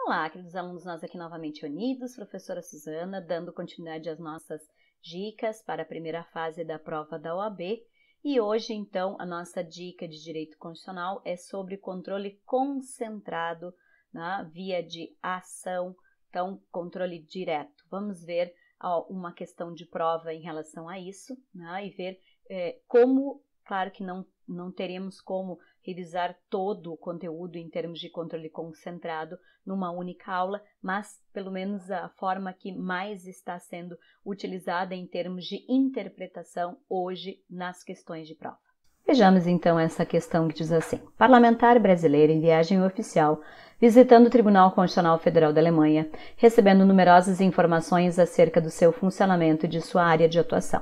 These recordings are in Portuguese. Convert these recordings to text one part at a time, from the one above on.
Olá, queridos alunos, nós aqui novamente unidos, professora Suzana, dando continuidade às nossas dicas para a primeira fase da prova da OAB. E hoje, então, a nossa dica de direito constitucional é sobre controle concentrado, né, via de ação, então, controle direto. Vamos ver uma questão de prova em relação a isso, né, e ver como, claro que não teremos como revisar todo o conteúdo em termos de controle concentrado numa única aula, mas pelo menos a forma que mais está sendo utilizada em termos de interpretação hoje nas questões de prova. Vejamos então essa questão que diz assim: parlamentar brasileiro em viagem oficial, visitando o Tribunal Constitucional Federal da Alemanha, recebendo numerosas informações acerca do seu funcionamento e de sua área de atuação.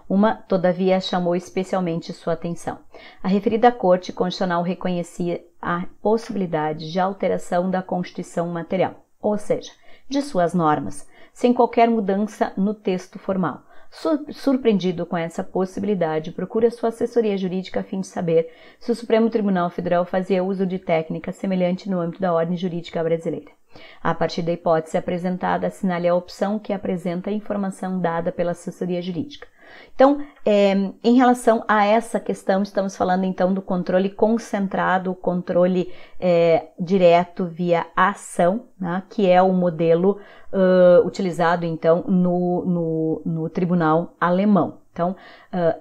Uma, todavia, chamou especialmente sua atenção. A referida Corte Constitucional reconhecia a possibilidade de alteração da Constituição material, ou seja, de suas normas, sem qualquer mudança no texto formal. Surpreendido com essa possibilidade, procura sua assessoria jurídica a fim de saber se o Supremo Tribunal Federal fazia uso de técnica semelhante no âmbito da ordem jurídica brasileira. A partir da hipótese apresentada, assinale a opção que apresenta a informação dada pela assessoria jurídica. Então, em relação a essa questão, estamos falando então do controle concentrado, controle direto via ação, né, que é o modelo utilizado então no tribunal alemão. Então,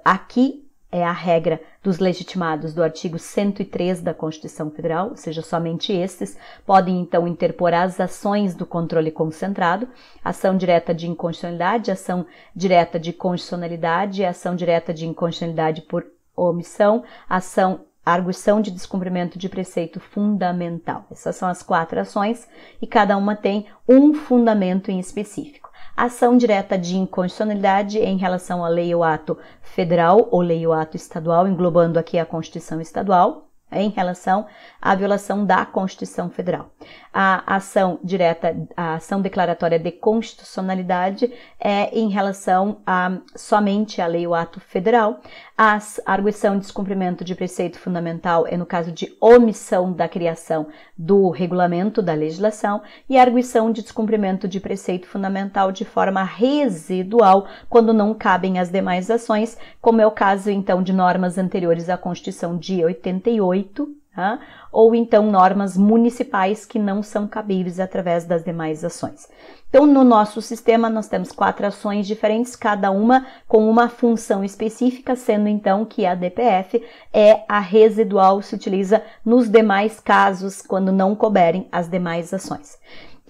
aqui é a regra dos legitimados do artigo 103 da Constituição Federal, ou seja, somente estes podem então interpor as ações do controle concentrado, ação direta de inconstitucionalidade, ação direta de constitucionalidade, ação direta de inconstitucionalidade por omissão, arguição de descumprimento de preceito fundamental. Essas são as 4 ações e cada uma tem um fundamento em específico. Ação direta de inconstitucionalidade em relação à lei ou ato federal ou lei ou ato estadual, englobando aqui a Constituição Estadual, em relação à violação da Constituição Federal. A ação direta, a ação declaratória de constitucionalidade é em relação somente à lei ou ato federal. A arguição de descumprimento de preceito fundamental é no caso de omissão da criação do regulamento da legislação e a arguição de descumprimento de preceito fundamental de forma residual quando não cabem as demais ações, como é o caso então de normas anteriores à Constituição de 88, ou então normas municipais que não são cabíveis através das demais ações. Então, no nosso sistema, nós temos 4 ações diferentes, cada uma com uma função específica, sendo então que a DPF é a residual, se utiliza nos demais casos, quando não couberem as demais ações.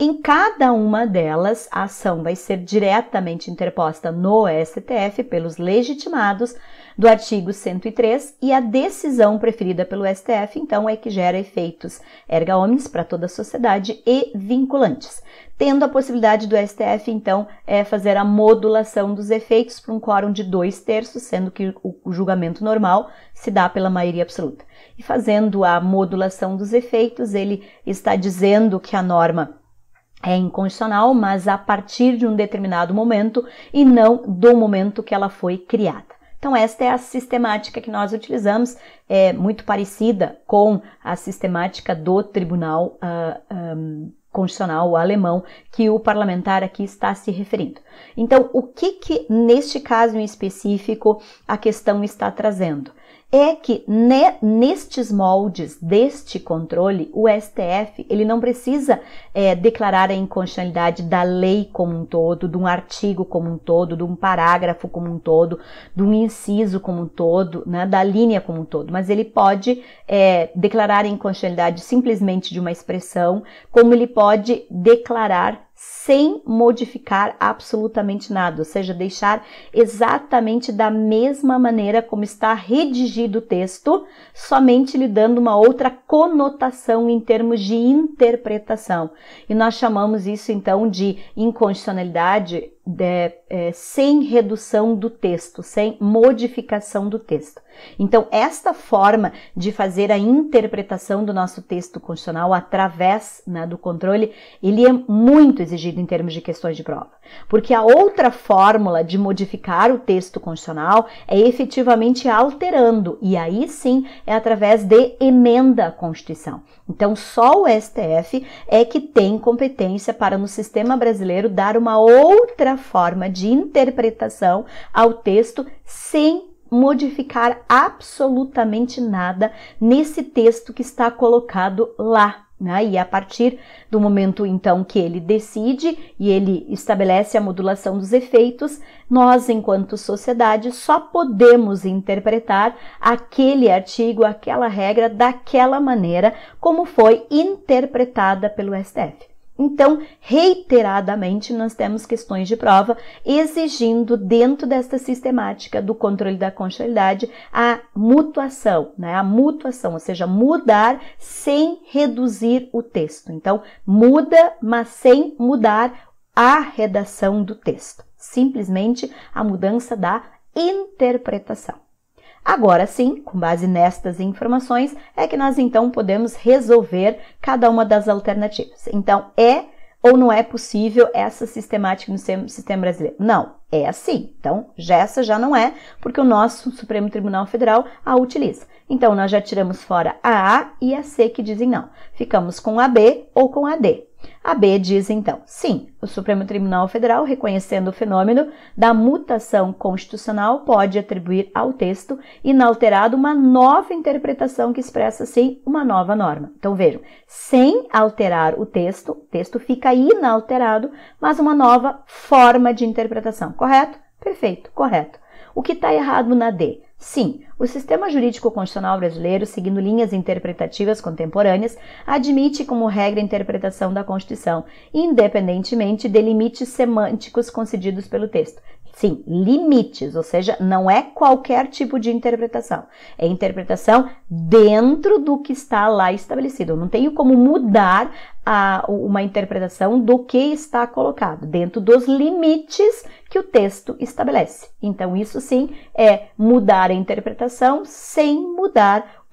Em cada uma delas, a ação vai ser diretamente interposta no STF pelos legitimados do artigo 103 e a decisão preferida pelo STF, então, é que gera efeitos erga omnes para toda a sociedade e vinculantes, tendo a possibilidade do STF, então, fazer a modulação dos efeitos para um quórum de 2/3, sendo que o julgamento normal se dá pela maioria absoluta. E fazendo a modulação dos efeitos, ele está dizendo que a norma é inconstitucional, mas a partir de um determinado momento e não do momento que ela foi criada. Então, esta é a sistemática que nós utilizamos, é muito parecida com a sistemática do Tribunal Constitucional alemão, que o parlamentar aqui está se referindo. Então, o que neste caso em específico a questão está trazendo? É que nestes moldes deste controle, o STF ele não precisa declarar a inconstitucionalidade da lei como um todo, de um artigo como um todo, de um parágrafo como um todo, de um inciso como um todo, né, da linha como um todo, mas ele pode declarar a inconstitucionalidade simplesmente de uma expressão, como ele pode declarar sem modificar absolutamente nada, ou seja, deixar exatamente da mesma maneira como está redigido o texto, somente lhe dando uma outra conotação em termos de interpretação. E nós chamamos isso então de inconstitucionalidade sem redução do texto, sem modificação do texto. Então, esta forma de fazer a interpretação do nosso texto constitucional através, né, do controle, ele é muito exigido em termos de questões de prova. Porque a outra fórmula de modificar o texto constitucional é efetivamente alterando, e aí sim é através de emenda à Constituição. Então, só o STF é que tem competência para, no sistema brasileiro, dar uma outra forma de interpretação ao texto sem modificar absolutamente nada nesse texto que está colocado lá, né? E a partir do momento, então, que ele decide e ele estabelece a modulação dos efeitos, nós, enquanto sociedade, só podemos interpretar aquele artigo, aquela regra, daquela maneira como foi interpretada pelo STF. Então, reiteradamente, nós temos questões de prova exigindo, dentro desta sistemática do controle da constitucionalidade, a mutuação, né? A mutuação, ou seja, mudar sem reduzir o texto. Então, muda, mas sem mudar a redação do texto. Simplesmente a mudança da interpretação. Agora sim, com base nestas informações, é que nós então podemos resolver cada uma das alternativas. Então, é ou não é possível essa sistemática no sistema brasileiro? Não, é assim. Então, essa já não é, porque o nosso Supremo Tribunal Federal a utiliza. Então, nós já tiramos fora a A e a C que dizem não. Ficamos com a B ou com a D. A B diz, então, sim, o Supremo Tribunal Federal, reconhecendo o fenômeno da mutação constitucional, pode atribuir ao texto inalterado uma nova interpretação que expressa, sim, uma nova norma. Então, vejam, sem alterar o texto fica inalterado, mas uma nova forma de interpretação. Correto? Perfeito, correto. O que está errado na D? Sim, o sistema jurídico constitucional brasileiro, seguindo linhas interpretativas contemporâneas, admite como regra a interpretação da Constituição, independentemente de limites semânticos concedidos pelo texto. Sim, limites, ou seja, não é qualquer tipo de interpretação. É interpretação dentro do que está lá estabelecido. Eu não tenho como mudar uma interpretação do que está colocado, dentro dos limites que o texto estabelece. Então, isso sim é mudar a interpretação sem mudar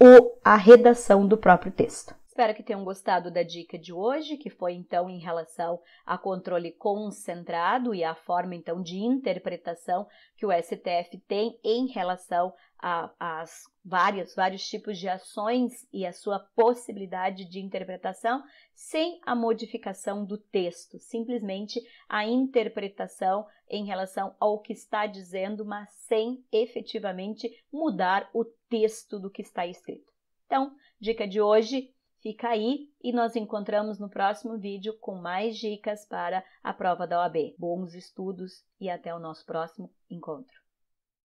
a redação do próprio texto. Espero que tenham gostado da dica de hoje, que foi então em relação a controle concentrado e a forma então de interpretação que o STF tem em relação a vários tipos de ações e a sua possibilidade de interpretação sem a modificação do texto, simplesmente a interpretação em relação ao que está dizendo, mas sem efetivamente mudar o texto do que está escrito. Então, dica de hoje fica aí e nós encontramos no próximo vídeo com mais dicas para a prova da OAB. Bons estudos e até o nosso próximo encontro.